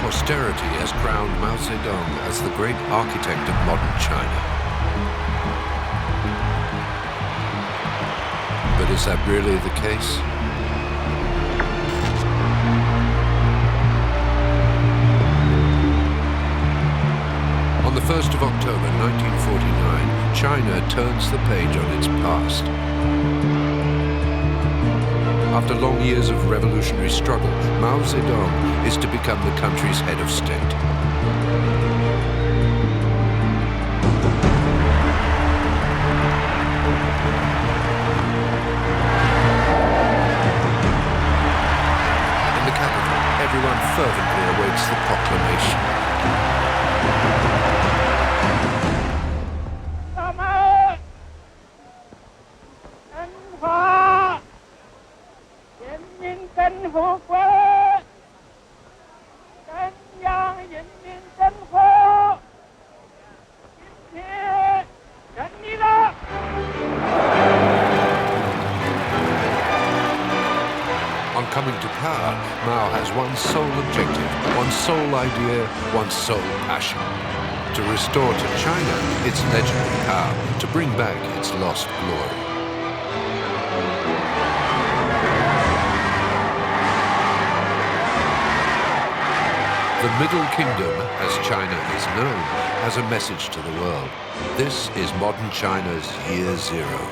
Posterity has crowned Mao Zedong as the great architect of modern China. But is that really the case? On the 1st of October 1949, China turns the page on its past. After long years of revolutionary struggle, Mao Zedong is to become the country's head of state. In the capital, everyone fervently awaits the proclamation. On coming to power, Mao has one sole objective, one sole idea, one sole passion: to restore to China its legendary power, to bring back its lost glory. The Middle Kingdom, as China is known, has a message to the world. This is modern China's Year Zero.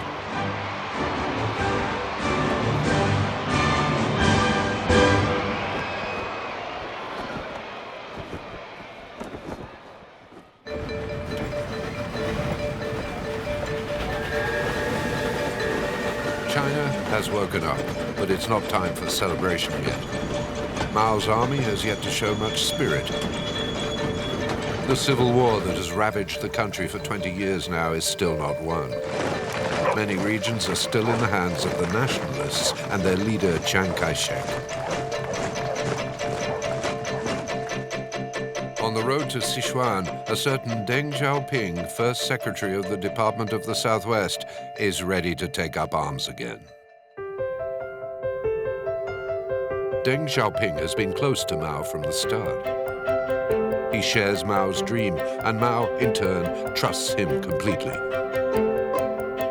China has woken up, but it's not time for celebration yet. Mao's army has yet to show much spirit. The civil war that has ravaged the country for 20 years now is still not won. Many regions are still in the hands of the nationalists and their leader, Chiang Kai-shek. On the road to Sichuan, a certain Deng Xiaoping, first secretary of the Department of the Southwest, is ready to take up arms again. Deng Xiaoping has been close to Mao from the start. He shares Mao's dream, and Mao, in turn, trusts him completely.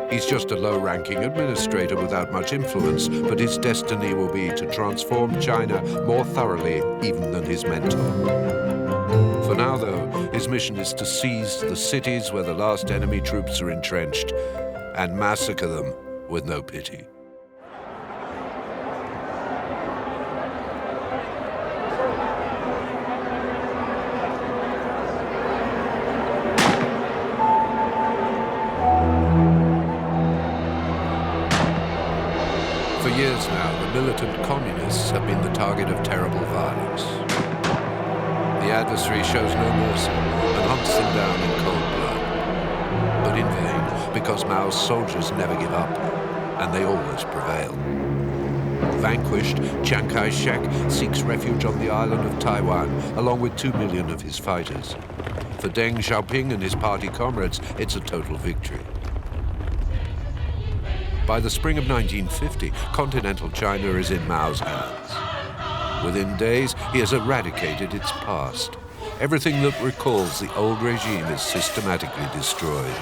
He's just a low-ranking administrator without much influence, but his destiny will be to transform China more thoroughly even than his mentor. For now, though, his mission is to seize the cities where the last enemy troops are entrenched and massacre them with no pity. For years now, the militant communists have been the target of terrible violence. The adversary shows no mercy and hunts them down in cold blood. But in vain, because Mao's soldiers never give up, and they always prevail. Vanquished, Chiang Kai-shek seeks refuge on the island of Taiwan, along with 2 million of his fighters. For Deng Xiaoping and his party comrades, it's a total victory. By the spring of 1950, continental China is in Mao's hands. Within days, he has eradicated its past. Everything that recalls the old regime is systematically destroyed.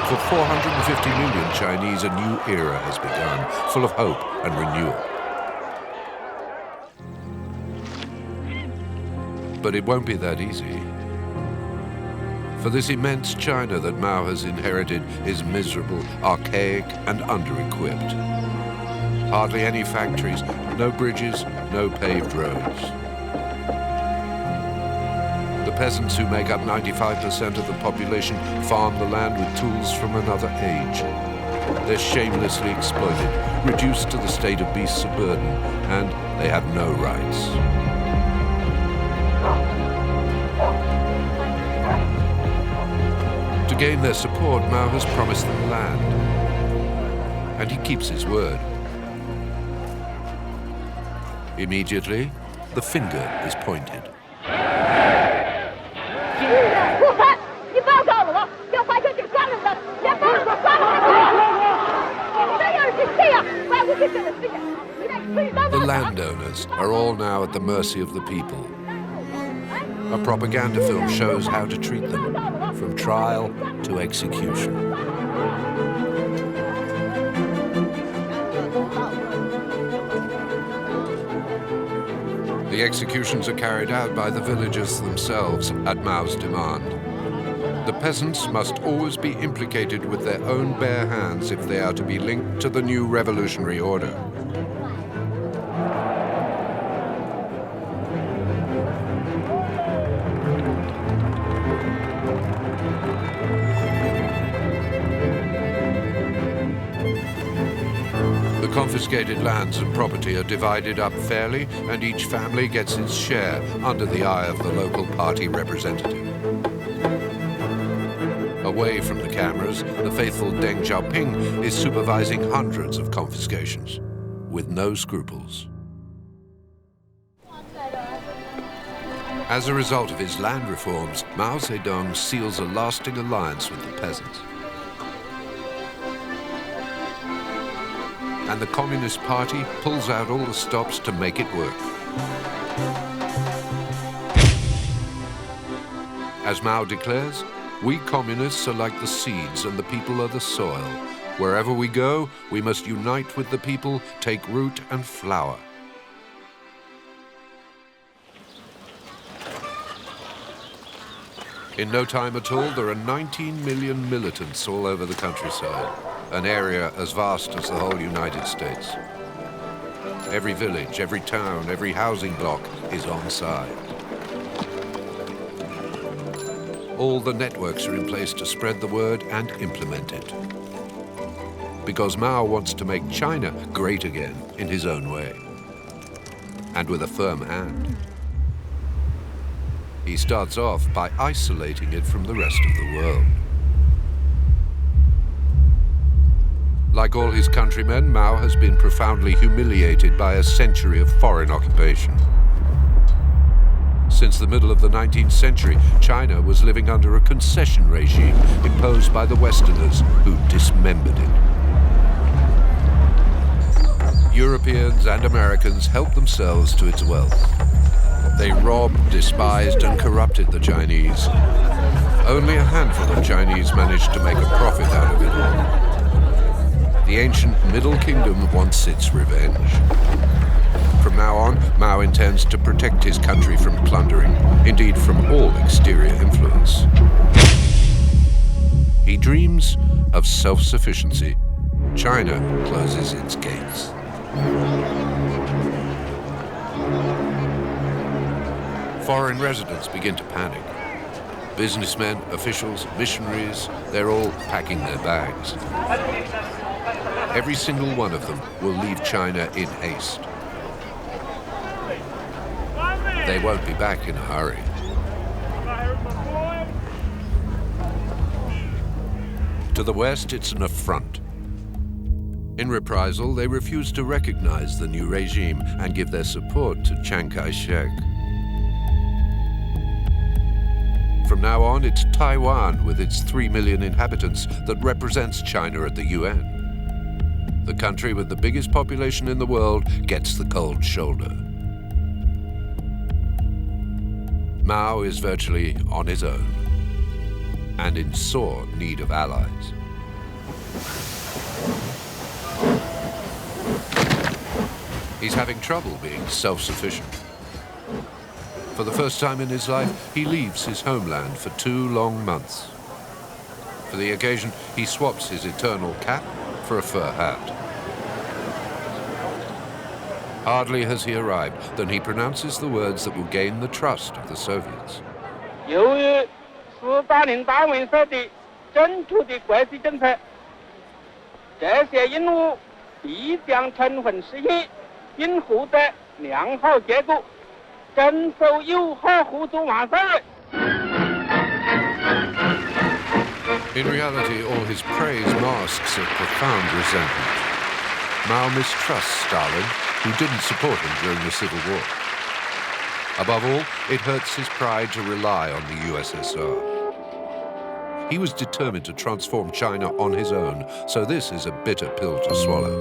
For 450 million Chinese, a new era has begun, full of hope and renewal. But it won't be that easy. For this immense China that Mao has inherited is miserable, archaic, and under-equipped. Hardly any factories, no bridges, no paved roads. The peasants, who make up 95% of the population, farm the land with tools from another age. They're shamelessly exploited, reduced to the state of beasts of burden, and they have no rights. To gain their support, Mao has promised them land, and he keeps his word. Immediately, the finger is pointed. The landowners are all now at the mercy of the people. A propaganda film shows how to treat them, from trial to execution. The executions are carried out by the villagers themselves at Mao's demand. The peasants must always be implicated with their own bare hands if they are to be linked to the new revolutionary order. The confiscated lands and property are divided up fairly, and each family gets its share under the eye of the local party representative. Away from the cameras, the faithful Deng Xiaoping is supervising hundreds of confiscations, with no scruples. As a result of his land reforms, Mao Zedong seals a lasting alliance with the peasants. And the Communist Party pulls out all the stops to make it work. As Mao declares, we communists are like the seeds and the people are the soil. Wherever we go, we must unite with the people, take root and flower. In no time at all, there are 19 million militants all over the countryside, an area as vast as the whole United States. Every village, every town, every housing block is on side. All the networks are in place to spread the word and implement it. Because Mao wants to make China great again in his own way, and with a firm hand. He starts off by isolating it from the rest of the world. Like all his countrymen, Mao has been profoundly humiliated by a century of foreign occupation. Since the middle of the 19th century, China was living under a concession regime imposed by the Westerners who dismembered it. Europeans and Americans helped themselves to its wealth. They robbed, despised, and corrupted the Chinese. Only a handful of Chinese managed to make a profit out of it all. The ancient Middle Kingdom wants its revenge. From now on, Mao intends to protect his country from plundering, indeed from all exterior influence. He dreams of self-sufficiency. China closes its gates. Foreign residents begin to panic. Businessmen, officials, missionaries, they're all packing their bags. Every single one of them will leave China in haste. They won't be back in a hurry. To the West, it's an affront. In reprisal, they refuse to recognize the new regime and give their support to Chiang Kai-shek. From now on, it's Taiwan, with its 3 million inhabitants, that represents China at the UN. The country with the biggest population in the world gets the cold shoulder. Mao is virtually on his own, and in sore need of allies. He's having trouble being self-sufficient. For the first time in his life, he leaves his homeland for 2 long months. For the occasion, he swaps his eternal cap for a fur hat. Hardly has he arrived than he pronounces the words that will gain the trust of the Soviets. 由于480大文社的正途的关系政策，这些任务必将充分实现，并获得良好结果，深受友好合作万岁。 In reality, all his praise masks a profound resentment. Mao mistrusts Stalin, who didn't support him during the Civil War. Above all, it hurts his pride to rely on the USSR. He was determined to transform China on his own, so this is a bitter pill to swallow.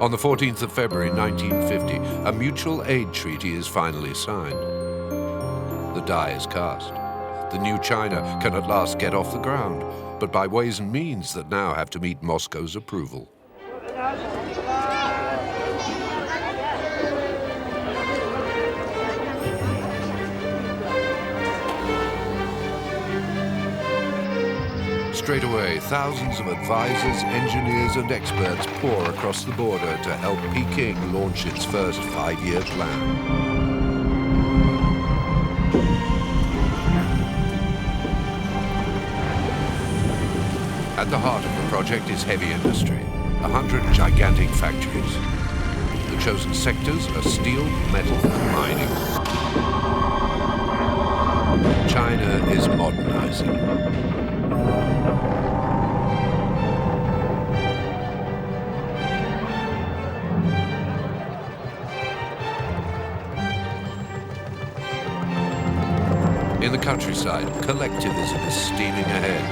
On the 14th of February 1950, a mutual aid treaty is finally signed. The die is cast. The new China can at last get off the ground, but by ways and means that now have to meet Moscow's approval. Straight away, thousands of advisors, engineers, and experts pour across the border to help Peking launch its first 5-year plan. At the heart of the project is heavy industry, 100 gigantic factories. The chosen sectors are steel, metal, and mining. China is modernizing. In the countryside, collectivism is steaming ahead.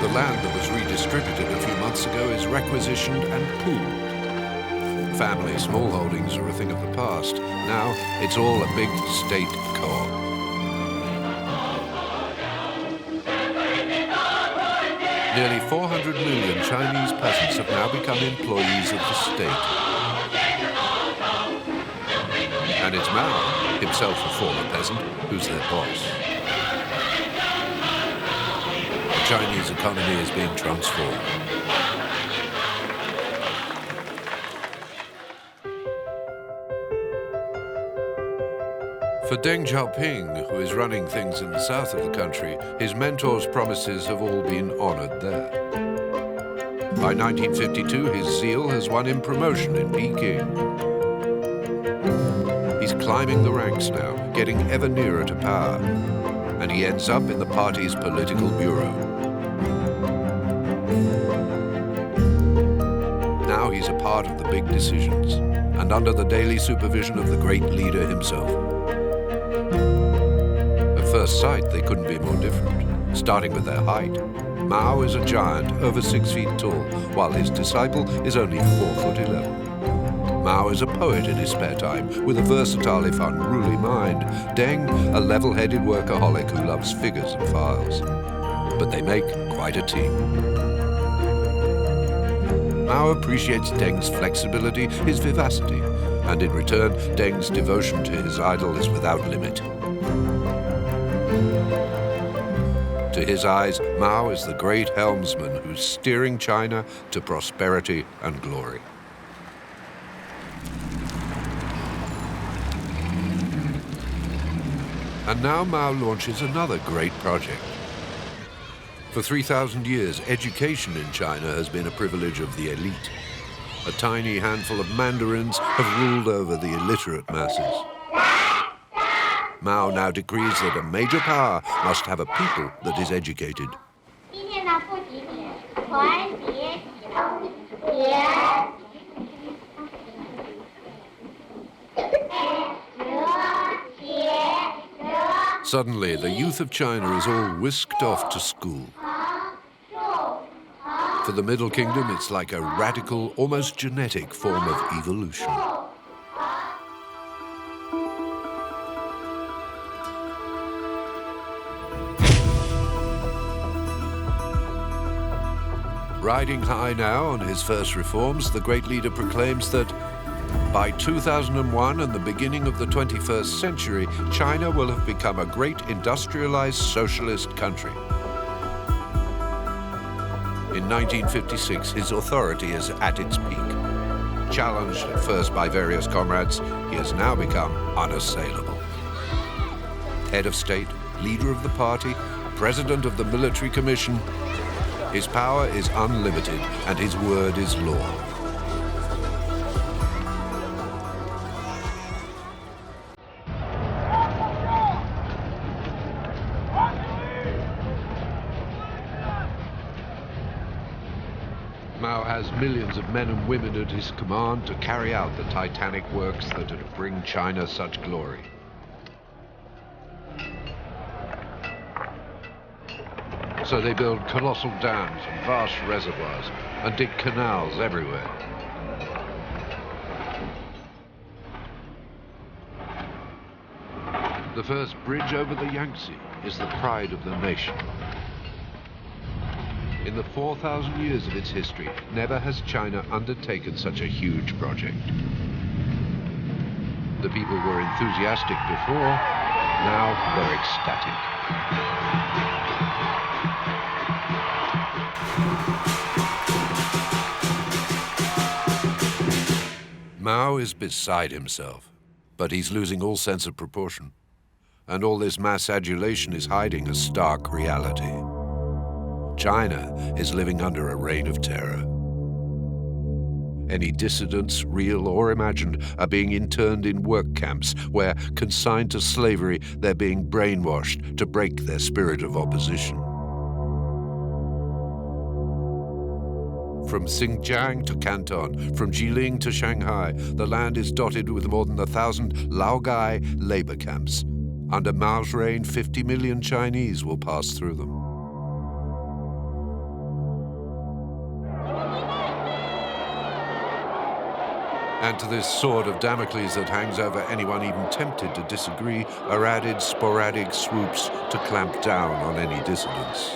The land that was redistributed a few months ago is requisitioned and pooled. Family smallholdings are a thing of the past. Now, it's all a big state co-op. Nearly 400 million Chinese peasants have now become employees of the state. And it's Mao, himself a former peasant, who's their boss. The Chinese economy is being transformed. For Deng Xiaoping, who is running things in the south of the country, his mentor's promises have all been honored there. By 1952, his zeal has won him promotion in Peking. He's climbing the ranks now, getting ever nearer to power, and he ends up in the party's political bureau. Now he's a part of the big decisions, and under the daily supervision of the great leader himself. At first sight, they couldn't be more different, starting with their height. Mao is a giant, over 6 feet tall, while his disciple is only 4'11". Mao is a poet in his spare time, with a versatile if unruly mind. Deng, a level-headed workaholic who loves figures and files. But they make quite a team. Mao appreciates Deng's flexibility, his vivacity, and in return, Deng's devotion to his idol is without limit. To his eyes, Mao is the great helmsman who's steering China to prosperity and glory. And now Mao launches another great project. For 3,000 years, education in China has been a privilege of the elite. A tiny handful of mandarins have ruled over the illiterate masses. Mao now decrees that a major power must have a people that is educated. Suddenly, the youth of China is all whisked off to school. For the Middle Kingdom, it's like a radical, almost genetic form of evolution. Riding high now on his first reforms, the great leader proclaims that by 2001 and the beginning of the 21st century, China will have become a great industrialized socialist country. In 1956, his authority is at its peak. Challenged at first by various comrades, he has now become unassailable. Head of state, leader of the party, president of the military commission, his power is unlimited and his word is law. Mao has millions of men and women at his command to carry out the titanic works that are to bring China such glory. So they build colossal dams and vast reservoirs and dig canals everywhere. The first bridge over the Yangtze is the pride of the nation. In the 4,000 years of its history, never has China undertaken such a huge project. The people were enthusiastic before, now they're ecstatic. Mao is beside himself, but he's losing all sense of proportion. And all this mass adulation is hiding a stark reality. China is living under a reign of terror. Any dissidents, real or imagined, are being interned in work camps where, consigned to slavery, they're being brainwashed to break their spirit of opposition. From Xinjiang to Canton, from Jilin to Shanghai, the land is dotted with more than 1,000 Laogai labor camps. Under Mao's reign, 50 million Chinese will pass through them. And to this sword of Damocles that hangs over anyone even tempted to disagree are added sporadic swoops to clamp down on any dissidents.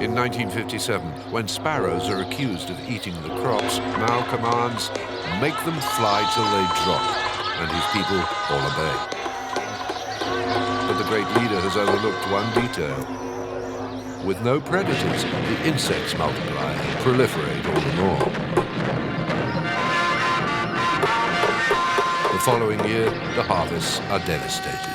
In 1957, when sparrows are accused of eating the crops, Mao commands, "Make them fly till they drop," and his people all obey. But the great leader has overlooked one detail. With no predators, the insects multiply and proliferate all the more. The following year, the harvests are devastated.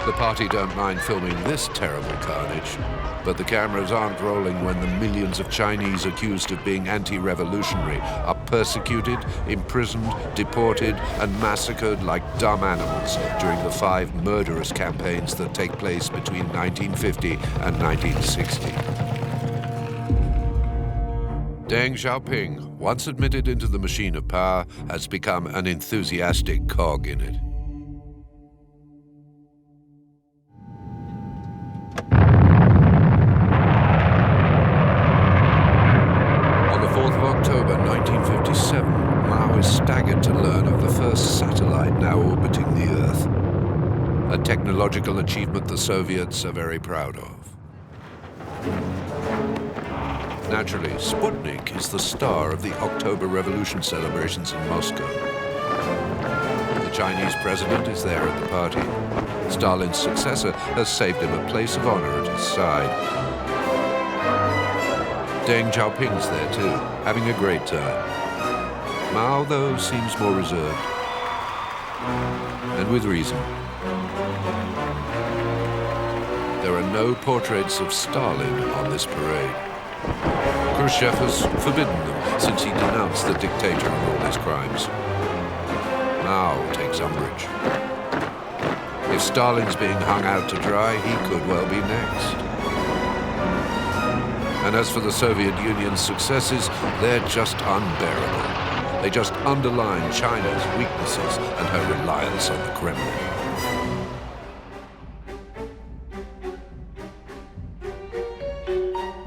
The party don't mind filming this terrible carnage, but the cameras aren't rolling when the millions of Chinese accused of being anti-revolutionary are persecuted, imprisoned, deported, and massacred like dumb animals during the 5 murderous campaigns that take place between 1950 and 1960. Deng Xiaoping, once admitted into the machine of power, has become an enthusiastic cog in it. Mao is staggered to learn of the first satellite now orbiting the Earth, a technological achievement the Soviets are very proud of. Naturally, Sputnik is the star of the October Revolution celebrations in Moscow. The Chinese president is there at the party. Stalin's successor has saved him a place of honor at his side. Deng Xiaoping's there too, having a great time. Mao, though, seems more reserved, and with reason. There are no portraits of Stalin on this parade. Khrushchev has forbidden them since he denounced the dictator and all his crimes. Mao takes umbrage. If Stalin's being hung out to dry, he could well be next. And as for the Soviet Union's successes, they're just unbearable. They just underline China's weaknesses and her reliance on the Kremlin.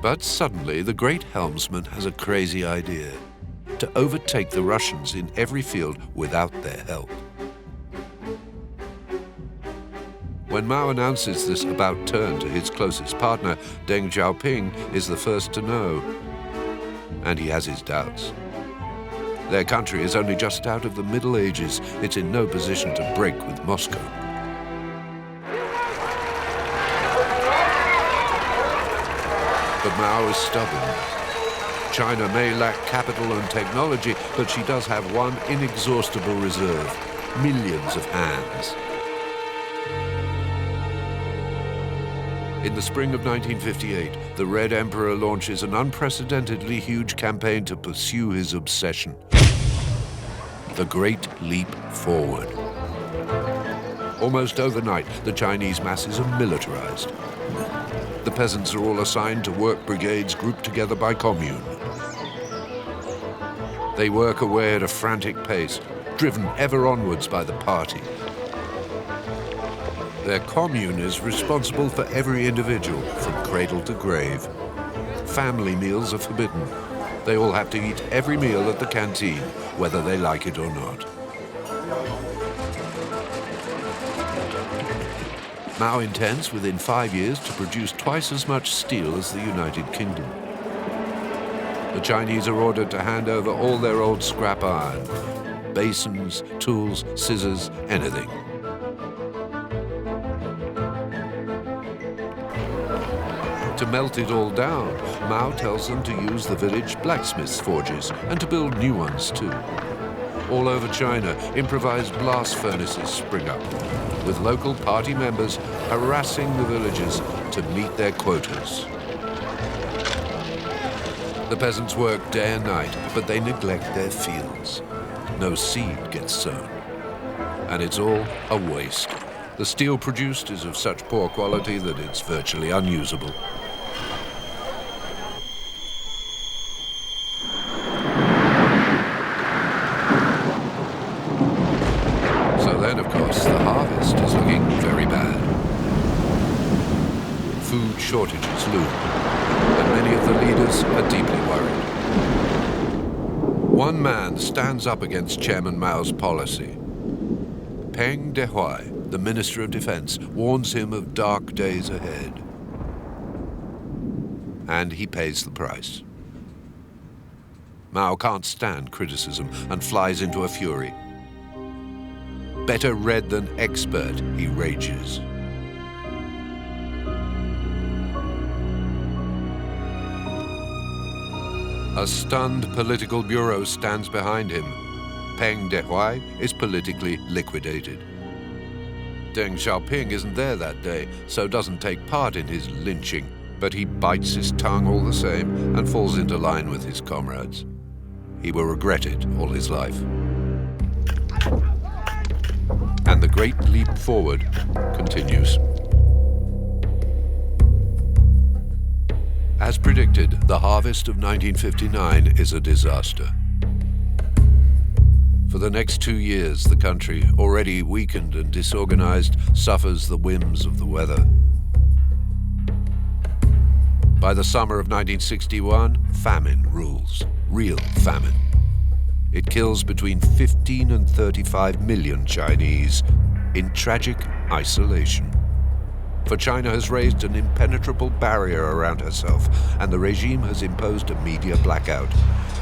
But suddenly, the great Helmsman has a crazy idea: to overtake the Russians in every field without their help. When Mao announces this about turn to his closest partner, Deng Xiaoping is the first to know. And he has his doubts. Their country is only just out of the Middle Ages. It's in no position to break with Moscow. But Mao is stubborn. China may lack capital and technology, but she does have one inexhaustible reserve: millions of hands. In the spring of 1958, the Red Emperor launches an unprecedentedly huge campaign to pursue his obsession: the Great Leap Forward. Almost overnight, the Chinese masses are militarized. The peasants are all assigned to work brigades grouped together by commune. They work away at a frantic pace, driven ever onwards by the party. Their commune is responsible for every individual, from cradle to grave. Family meals are forbidden. They all have to eat every meal at the canteen, whether they like it or not. Mao intends within 5 years to produce twice as much steel as the United Kingdom. The Chinese are ordered to hand over all their old scrap iron, basins, tools, scissors, anything. To melt it all down, Mao tells them to use the village blacksmiths' forges and to build new ones too. All over China, improvised blast furnaces spring up, with local party members harassing the villagers to meet their quotas. The peasants work day and night, but they neglect their fields. No seed gets sown. And it's all a waste. The steel produced is of such poor quality that it's virtually unusable. So then, of course, the harvest is looking very bad. Food shortages loom, and many of the leaders are deeply worried. One man stands up against Chairman Mao's policy. Peng Dehuai, the Minister of Defense, warns him of dark days ahead. And he pays the price. Mao can't stand criticism and flies into a fury. Better read than expert, he rages. A stunned political bureau stands behind him. Peng Dehuai is politically liquidated. Deng Xiaoping isn't there that day, so doesn't take part in his lynching, but he bites his tongue all the same and falls into line with his comrades. He will regret it all his life. And the great leap forward continues. As predicted, the harvest of 1959 is a disaster. For the next 2 years, the country, already weakened and disorganized, suffers the whims of the weather. By the summer of 1961, famine rules, real famine. It kills between 15 and 35 million Chinese in tragic isolation. For China has raised an impenetrable barrier around herself, and the regime has imposed a media blackout.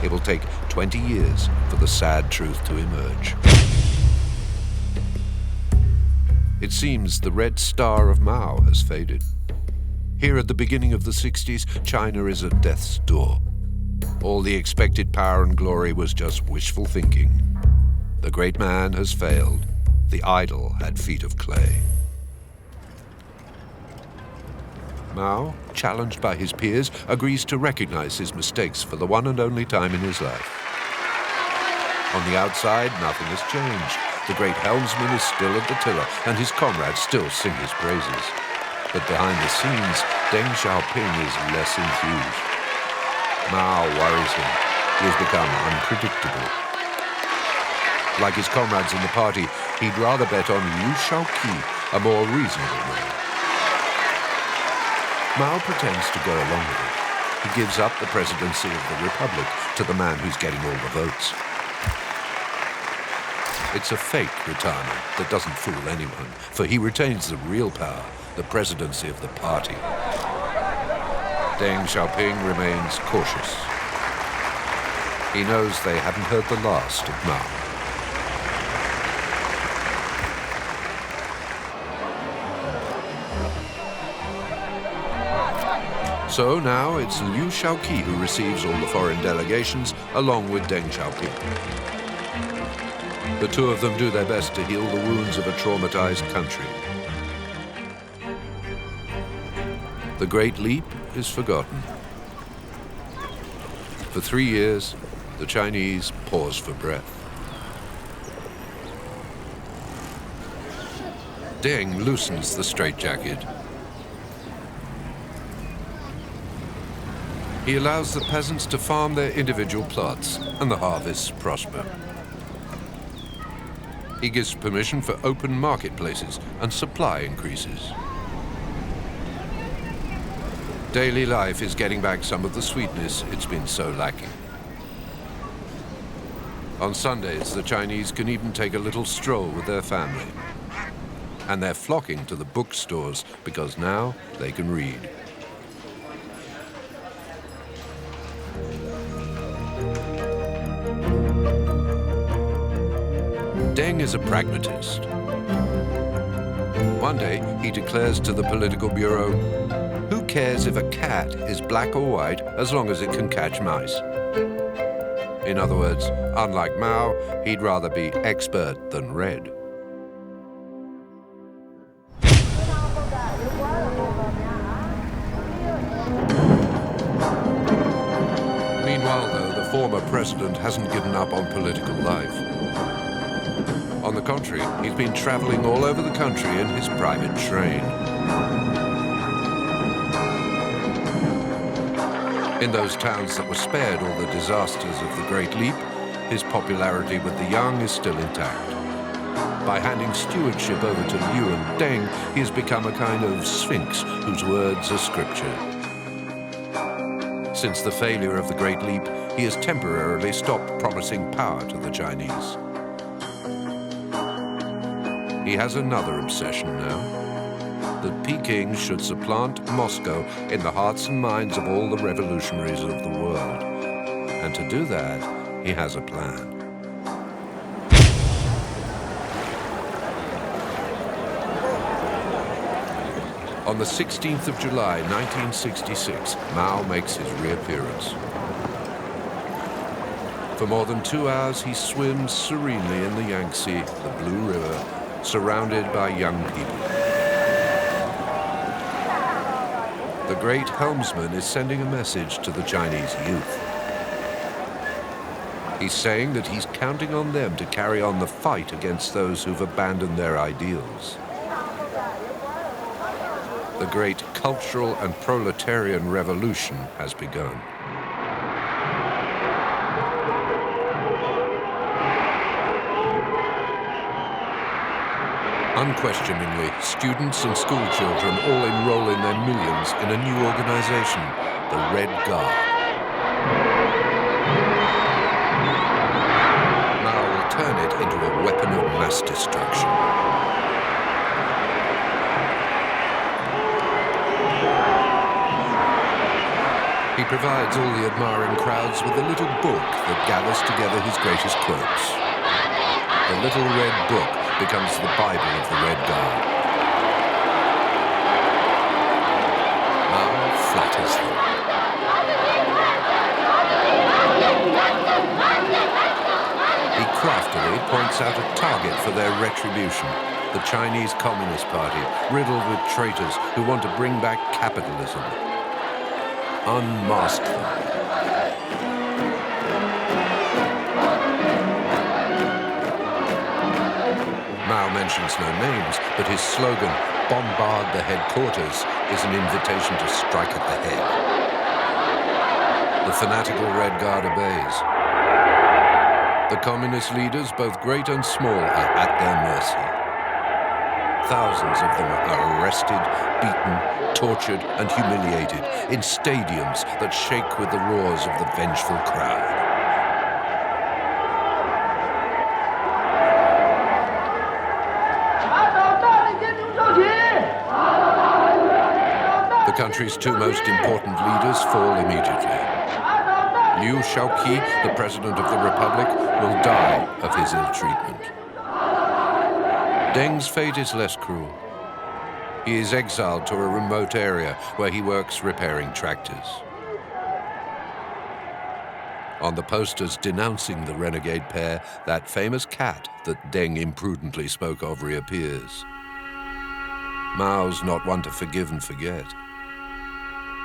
It will take 20 years for the sad truth to emerge. It seems the red star of Mao has faded. Here at the beginning of the 60s, China is at death's door. All the expected power and glory was just wishful thinking. The great man has failed. The idol had feet of clay. Mao, challenged by his peers, agrees to recognize his mistakes for the one and only time in his life. On the outside, nothing has changed. The great Helmsman is still at the tiller, and his comrades still sing his praises. But behind the scenes, Deng Xiaoping is less enthused. Mao worries him. He has become unpredictable. Like his comrades in the party, he'd rather bet on ushered, a more reasonable man. Mao pretends to go along with it. He gives up the presidency of the Republic to the man who's getting all the votes. It's a fake retirement that doesn't fool anyone, for he retains the real power, the presidency of the party. Deng Xiaoping remains cautious. He knows they haven't heard the last of Mao. So now it's Liu Shaoqi who receives all the foreign delegations, along with Deng Xiaoping. The two of them do their best to heal the wounds of a traumatized country. The Great Leap is forgotten. For 3 years, the Chinese pause for breath. Deng loosens the straitjacket. He allows the peasants to farm their individual plots, and the harvests prosper. He gives permission for open marketplaces, and supply increases. Daily life is getting back some of the sweetness it's been so lacking. On Sundays, the Chinese can even take a little stroll with their family. And they're flocking to the bookstores because now they can read. Deng is a pragmatist. One day, he declares to the political bureau, "Who cares if a cat is black or white as long as it can catch mice?" In other words, unlike Mao, he'd rather be expert than red. Meanwhile, though, the former president hasn't given up on political life. On the contrary, he's been traveling all over the country in his private train. In those towns that were spared all the disasters of the Great Leap, his popularity with the young is still intact. By handing stewardship over to Liu and Deng, he has become a kind of sphinx whose words are scripture. Since the failure of the Great Leap, he has temporarily stopped promising power to the Chinese. He has another obsession now, that Peking should supplant Moscow in the hearts and minds of all the revolutionaries of the world. And to do that, he has a plan. On the 16th of July, 1966, Mao makes his reappearance. For more than 2 hours, he swims serenely in the Yangtze, the Blue River, surrounded by young people. The great Helmsman is sending a message to the Chinese youth. He's saying that he's counting on them to carry on the fight against those who've abandoned their ideals. The great cultural and proletarian revolution has begun. Unquestioningly, students and school children all enroll in their millions in a new organization, the Red Guard. Mao will turn it into a weapon of mass destruction. He provides all the admiring crowds with a little book that gathers together his greatest quotes. The little red book becomes the Bible of the Red Guard. Mao flatters them. He craftily points out a target for their retribution, the Chinese Communist Party, riddled with traitors who want to bring back capitalism. Unmask them. Mao mentions no names, but his slogan, "Bombard the headquarters," is an invitation to strike at the head. The fanatical Red Guard obeys. The communist leaders, both great and small, are at their mercy. Thousands of them are arrested, beaten, tortured, and humiliated in stadiums that shake with the roars of the vengeful crowd. The country's two most important leaders fall immediately. Deng Xiaoping, the president of the republic, will die of his ill treatment. Deng's fate is less cruel. He is exiled to a remote area where he works repairing tractors. On the posters denouncing the renegade pair, that famous cat that Deng imprudently spoke of reappears. Mao's not one to forgive and forget.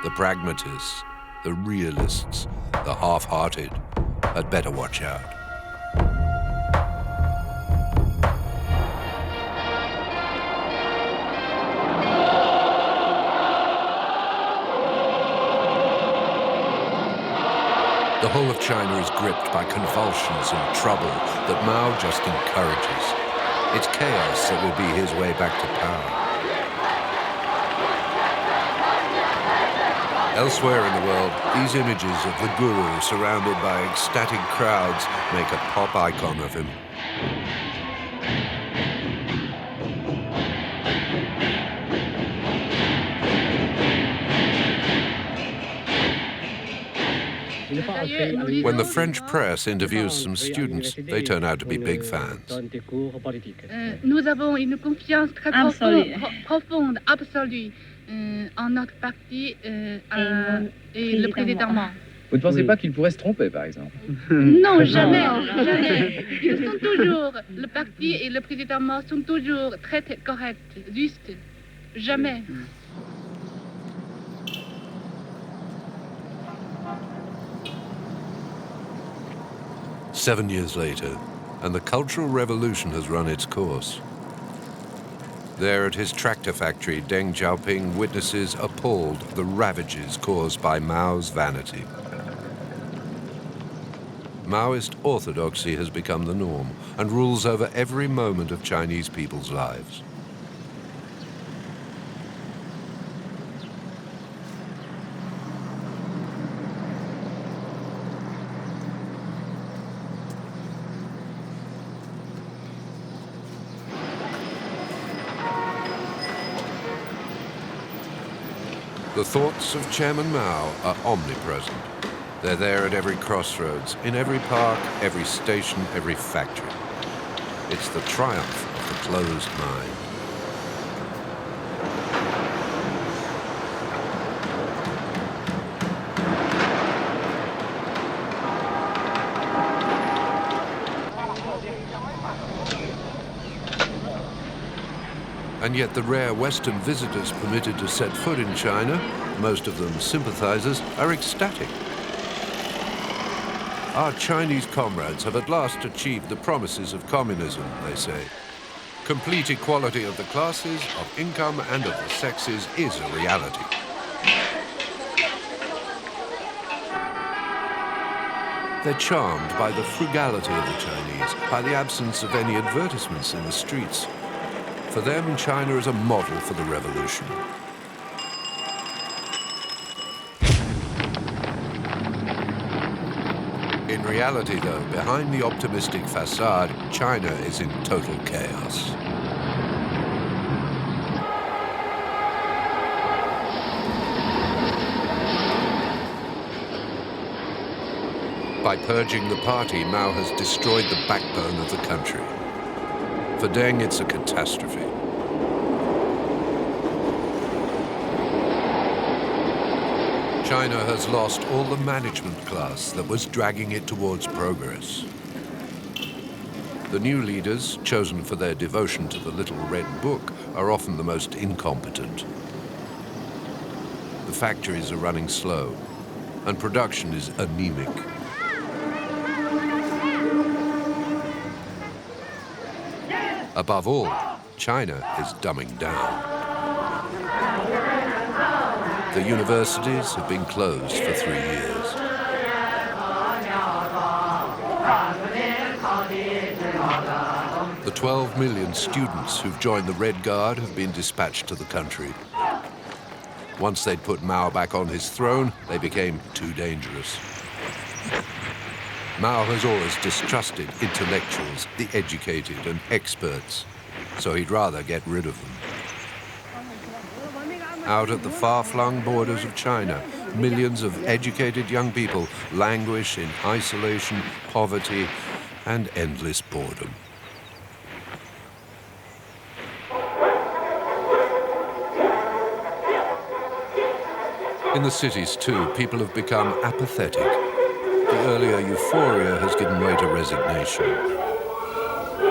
The pragmatists, the realists, the half-hearted had better watch out. The whole of China is gripped by convulsions and trouble that Mao just encourages. It's chaos that will be his way back to power. Elsewhere in the world, these images of the guru surrounded by ecstatic crowds make a pop icon of him. When the French press interviews some students, they turn out to be big fans. Nous avons une confiance très profonde, absolue, en notre parti et le président Mao. Vous ne pensez pas qu'il pourrait se tromper, par exemple? Non, jamais, jamais. Ils sont toujours, le parti et le président Mao sont toujours très corrects, justes. Jamais. 7 years later, and the Cultural Revolution has run its course. There at his tractor factory, Deng Xiaoping witnesses appalled the ravages caused by Mao's vanity. Maoist orthodoxy has become the norm and rules over every moment of Chinese people's lives. The thoughts of Chairman Mao are omnipresent. They're there at every crossroads, in every park, every station, every factory. It's the triumph of the closed mind. And yet the rare Western visitors permitted to set foot in China, most of them sympathizers, are ecstatic. Our Chinese comrades have at last achieved the promises of communism, they say. Complete equality of the classes, of income and of the sexes is a reality. They're charmed by the frugality of the Chinese, by the absence of any advertisements in the streets. For them, China is a model for the revolution. In reality, though, behind the optimistic facade, China is in total chaos. By purging the party, Mao has destroyed the backbone of the country. For Deng, it's a catastrophe. China has lost all the management class that was dragging it towards progress. The new leaders, chosen for their devotion to the Little Red Book, are often the most incompetent. The factories are running slow, and production is anemic. Above all, China is dumbing down. The universities have been closed for 3 years. The 12 million students who've joined the Red Guard have been dispatched to the country. Once they'd put Mao back on his throne, they became too dangerous. Mao has always distrusted intellectuals, the educated and experts, so he'd rather get rid of them. Out at the far-flung borders of China, millions of educated young people languish in isolation, poverty, and endless boredom. In the cities, too, people have become apathetic. The earlier euphoria has given way to resignation.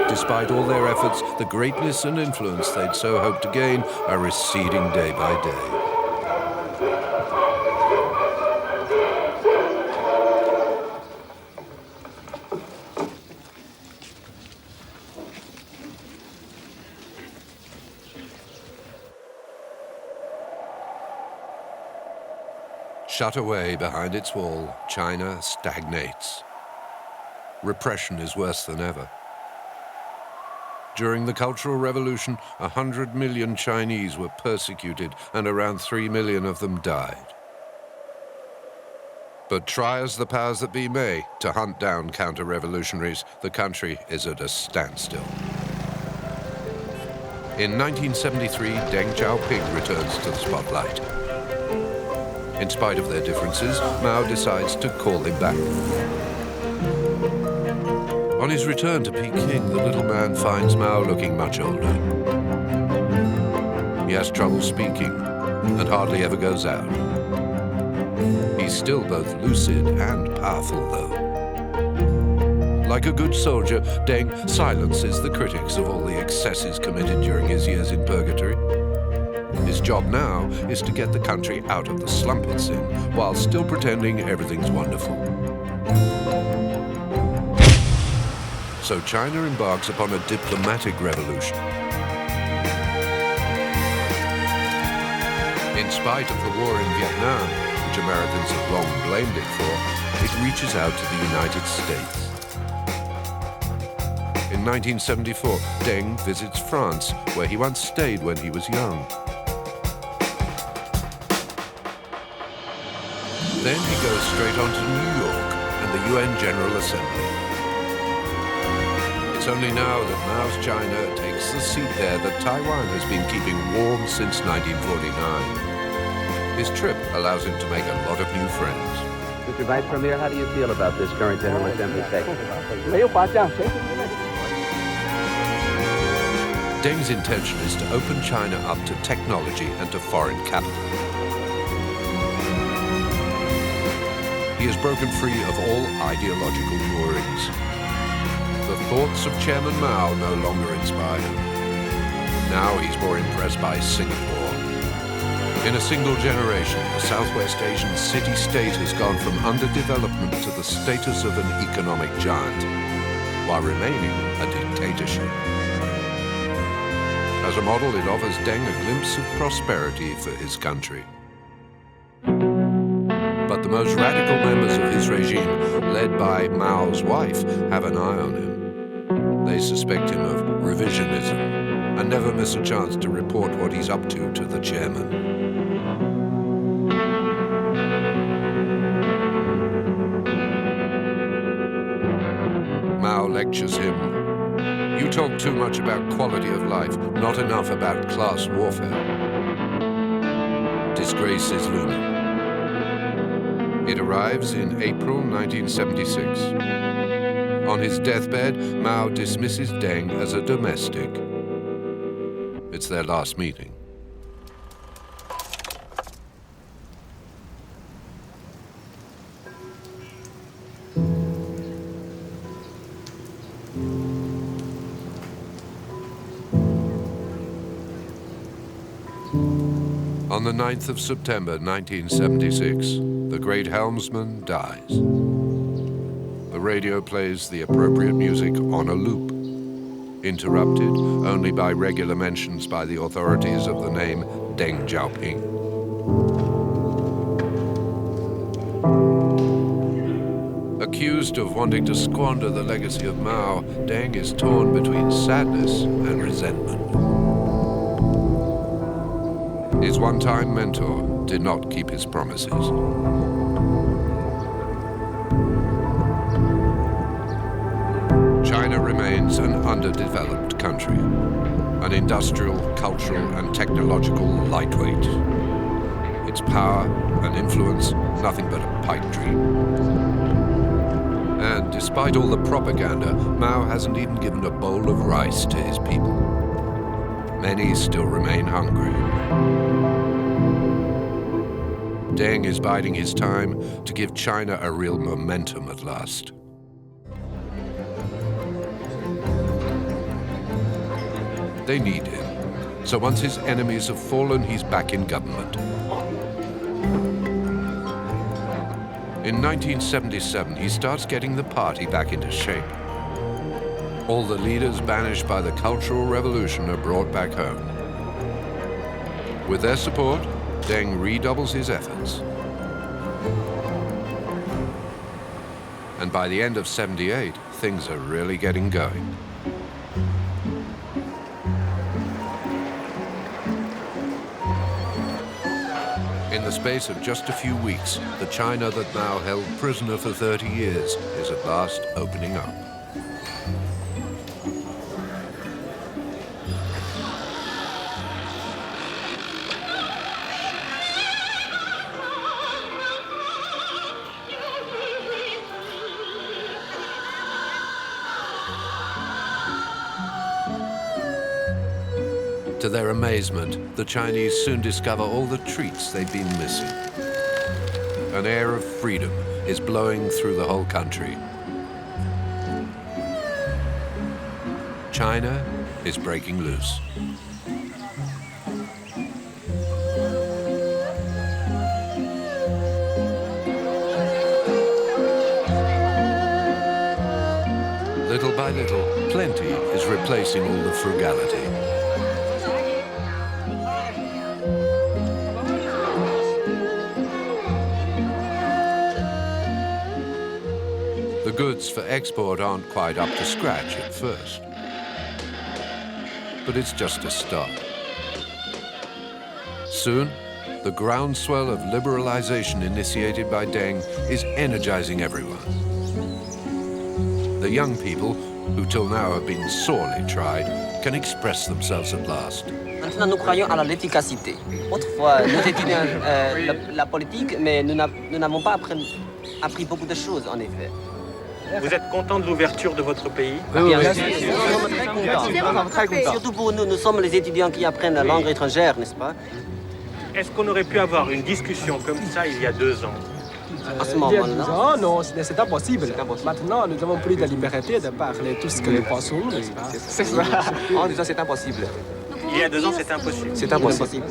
Despite all their efforts, the greatness and influence they'd so hoped to gain are receding day by day. Shut away behind its wall, China stagnates. Repression is worse than ever. During the Cultural Revolution, 100 million Chinese were persecuted and around 3 million of them died. But try as the powers that be may to hunt down counter-revolutionaries, the country is at a standstill. In 1973, Deng Xiaoping returns to the spotlight. In spite of their differences, Mao decides to call him back. On his return to Peking, the little man finds Mao looking much older. He has trouble speaking and hardly ever goes out. He's still both lucid and powerful, though. Like a good soldier, Deng silences the critics of all the excesses committed during his years in purgatory. His job now is to get the country out of the slump it's in, while still pretending everything's wonderful. So China embarks upon a diplomatic revolution. In spite of the war in Vietnam, which Americans have long blamed it for, it reaches out to the United States. In 1974, Deng visits France, where he once stayed when he was young. Then he goes straight on to New York and the UN General Assembly. It's only now that Mao's China takes the seat there that Taiwan has been keeping warm since 1949. His trip allows him to make a lot of new friends. Mr. Vice Premier, how do you feel about this current General Assembly session? Deng's intention is to open China up to technology and to foreign capital. He has broken free of all ideological moorings. The thoughts of Chairman Mao no longer inspire him. Now he's more impressed by Singapore. In a single generation, the Southwest Asian city-state has gone from underdevelopment to the status of an economic giant, while remaining a dictatorship. As a model, it offers Deng a glimpse of prosperity for his country. But the most radical members of his regime, led by Mao's wife, have an eye on him. They suspect him of revisionism and never miss a chance to report what he's up to the chairman. Mao lectures him. You talk too much about quality of life, not enough about class warfare. Disgrace is looming. It arrives in April 1976. On his deathbed, Mao dismisses Deng as a domestic. It's their last meeting. On the 9th of September 1976, the great Helmsman dies. The radio plays the appropriate music on a loop, interrupted only by regular mentions by the authorities of the name Deng Xiaoping. Accused of wanting to squander the legacy of Mao, Deng is torn between sadness and resentment. His one-time mentor did not keep his promises. China remains an underdeveloped country, an industrial, cultural, and technological lightweight. Its power and influence, nothing but a pipe dream. And despite all the propaganda, Mao hasn't even given a bowl of rice to his people. Many still remain hungry. Deng is biding his time to give China a real momentum at last. They need him, so once his enemies have fallen, he's back in government. In 1977, he starts getting the party back into shape. All the leaders banished by the Cultural Revolution are brought back home. With their support, Deng redoubles his efforts. And by the end of '78, things are really getting going. In the space of just a few weeks, the China that Mao held prisoner for 30 years is at last opening up. To their amazement, the Chinese soon discover all the treats they've been missing. An air of freedom is blowing through the whole country. China is breaking loose. Little by little, plenty is replacing all the frugality. The goods for export aren't quite up to scratch at first. But it's just a start. Soon, the groundswell of liberalization initiated by Deng is energizing everyone. The young people, who till now have been sorely tried, can express themselves at last. Maintenant, nous croyons à l'efficacité. Autrefois, nous étudions la politique, mais nous n'avons pas appris beaucoup de choses, en effet. Vous êtes content de l'ouverture de votre pays? Bien sûr, nous sommes très contents. Surtout pour nous, nous sommes les étudiants qui apprennent la langue étrangère, n'est-ce pas? Est-ce qu'on aurait pu avoir une discussion comme ça il y a 2 ans? À ce moment-là, non, c'est impossible. Maintenant, nous avons plus de liberté de parler tout ce que nous pensons, n'est-ce pas? C'est ça. En disant c'est impossible. Il y a 2 ans, c'était impossible. C'est impossible.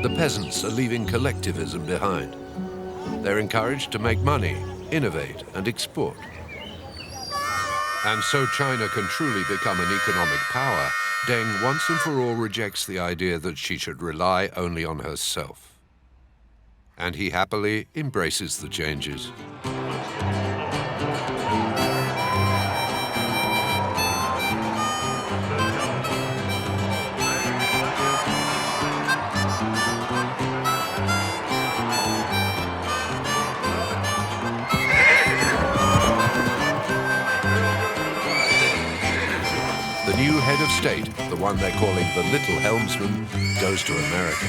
The peasants are leaving collectivism behind. They're encouraged to make money, innovate and export. And so China can truly become an economic power. Deng once and for all rejects the idea that she should rely only on herself. And he happily embraces the changes. The new head of state, the one they're calling the Little Helmsman, goes to America.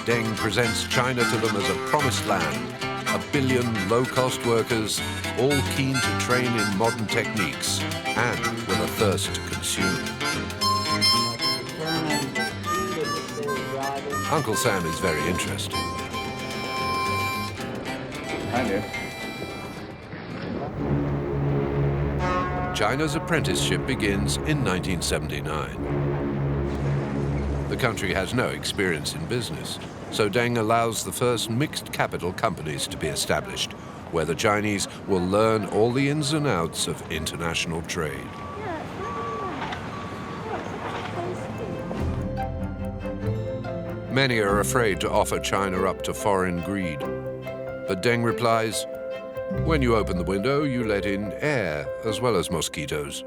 Deng presents China to them as a promised land, 1 billion low-cost workers, all keen to train in modern techniques and with a thirst to consume. Uncle Sam is very interested. Hi there. China's apprenticeship begins in 1979. The country has no experience in business, so Deng allows the first mixed capital companies to be established, where the Chinese will learn all the ins and outs of international trade. Many are afraid to offer China up to foreign greed, but Deng replies, "When you open the window, you let in air as well as mosquitoes."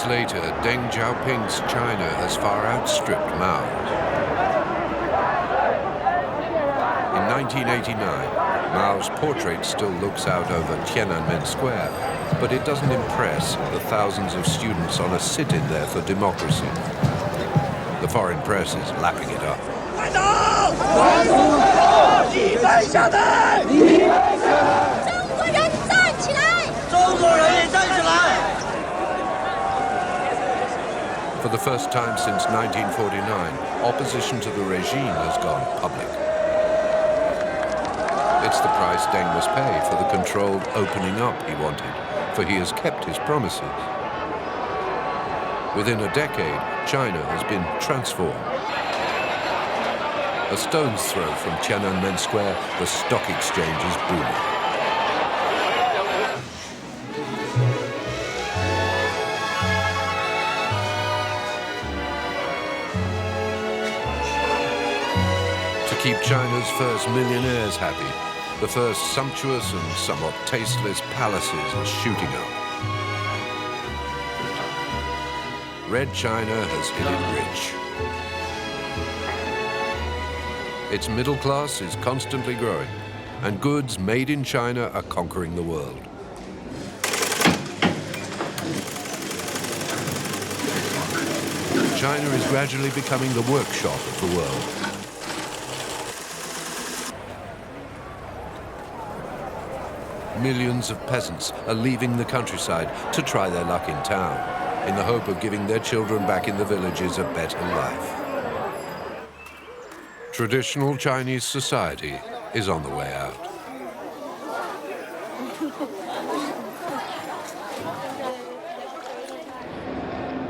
Later, Deng Xiaoping's China has far outstripped Mao's. In 1989, Mao's portrait still looks out over Tiananmen Square, but it doesn't impress the thousands of students on a sit-in there for democracy. The foreign press is lapping it up. For the first time since 1949, opposition to the regime has gone public. It's the price Deng must pay for the controlled opening up he wanted, for he has kept his promises. Within a decade, China has been transformed. A stone's throw from Tiananmen Square, the stock exchange is booming. To keep China's first millionaires happy, the first sumptuous and somewhat tasteless palaces are shooting up. Red China has hit it rich. Its middle class is constantly growing, and goods made in China are conquering the world. China is gradually becoming the workshop of the world. Millions of peasants are leaving the countryside to try their luck in town, in the hope of giving their children back in the villages a better life. Traditional Chinese society is on the way out.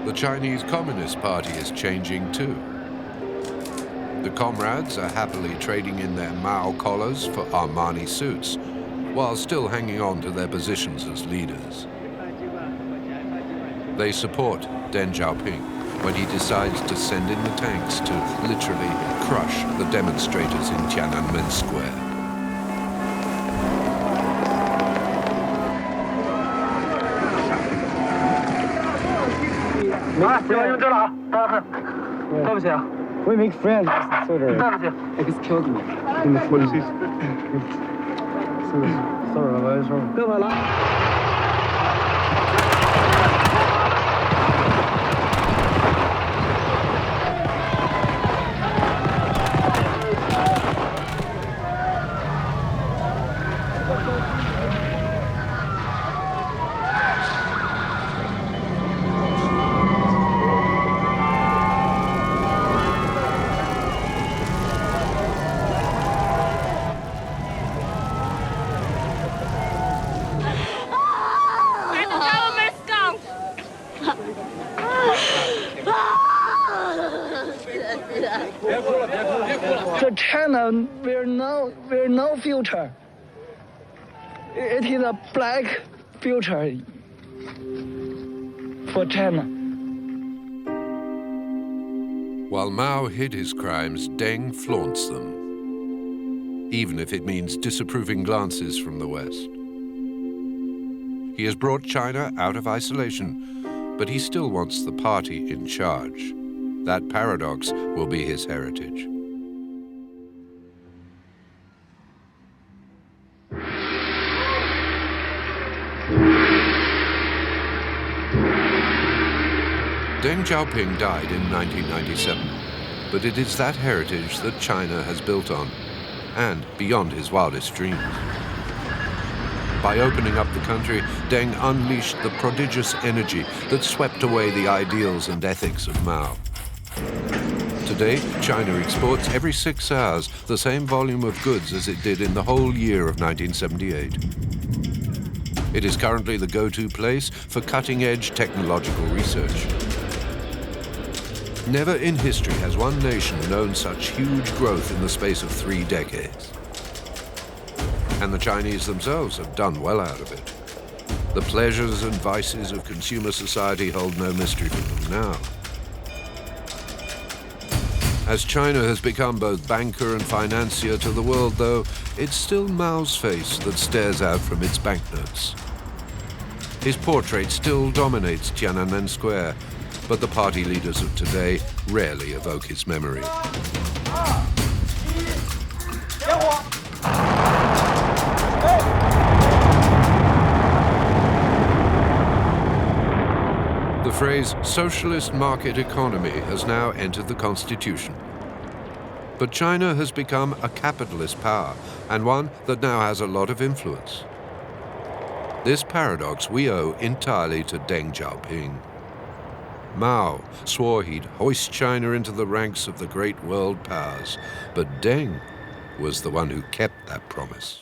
The Chinese Communist Party is changing too. The comrades are happily trading in their Mao collars for Armani suits, while still hanging on to their positions as leaders. They support Deng Xiaoping when he decides to send in the tanks to literally crush the demonstrators in Tiananmen Square. We make friends, sort of. Excuse me. Sorry. So China will no future. It is a black future for China. While Mao hid his crimes, Deng flaunts them, even if it means disapproving glances from the West. He has brought China out of isolation, but he still wants the party in charge. That paradox will be his heritage. Deng Xiaoping died in 1997, but it is that heritage that China has built on, and beyond his wildest dreams. By opening up the country, Deng unleashed the prodigious energy that swept away the ideals and ethics of Mao. Today, China exports every 6 hours the same volume of goods as it did in the whole year of 1978. It is currently the go-to place for cutting-edge technological research. Never in history has one nation known such huge growth in the space of 3 decades. And the Chinese themselves have done well out of it. The pleasures and vices of consumer society hold no mystery for them now. As China has become both banker and financier to the world, though, it's still Mao's face that stares out from its banknotes. His portrait still dominates Tiananmen Square, but the party leaders of today rarely evoke his memory. The phrase socialist market economy has now entered the Constitution. But China has become a capitalist power, and one that now has a lot of influence. This paradox we owe entirely to Deng Xiaoping. Mao swore he'd hoist China into the ranks of the great world powers, but Deng was the one who kept that promise.